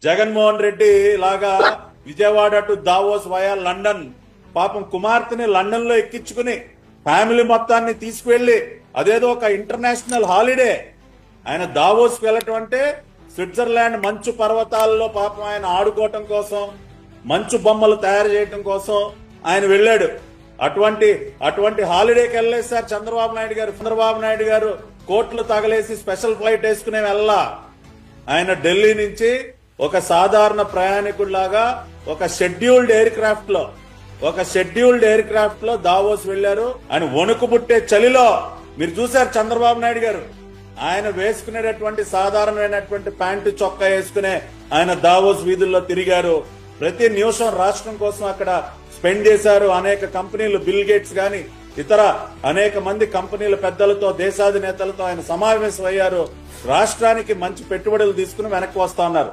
జగన్మోహన్ రెడ్డి లాగా Vijayawada to Davos via London పాపం కుమార్తెని London లో ఎక్కించుకుని ఫ్యామిలీ మొత్తాన్ని తీసుకువెళ్లి అదేదో ఒక ఇంటర్నేషనల్ హాలిడే ఆయన దావోస్ వెళ్ళటం అంటే స్విట్జర్లాండ్ మంచు పర్వతాల్లో పాపం ఆయన ఆడుకోవటం కోసం మంచు బొమ్మలు తయారు చేయటం కోసం ఆయన వెళ్ళాడు. అటువంటి హాలిడేకి వెళ్ళలేదు సార్ చంద్రబాబు నాయుడు గారు కోట్లు తగలేసి స్పెషల్ ఫ్లైట్ వేసుకునే వెళ్ళా. ఆయన ఢిల్లీ నుంచి ఒక సాధారణ ప్రయాణికుడిలాగా ఒక షెడ్యూల్డ్ ఎయిర్ క్రాఫ్ట్ లో దావోస్ వెళ్లారు. ఆయన వణుకు పుట్టే చలిలో మీరు చూశారు చంద్రబాబు నాయుడు గారు ఆయన వేసుకునేటటువంటి సాధారణమైనటువంటి ప్యాంటు చొక్కా వేసుకునే ఆయన దావోస్ వీధుల్లో తిరిగారు. ప్రతి నిమిషం రాష్ట్రం కోసం అక్కడ స్పెండ్ చేశారు. అనేక కంపెనీలు బిల్ గేట్స్ గాని ఇతర అనేక మంది కంపెనీల పెద్దలతో దేశాధినేతలతో ఆయన సమావేశం అయ్యారు. రాష్ట్రానికి మంచి పెట్టుబడులు తీసుకుని వెనక్కి వస్తా ఉన్నారు.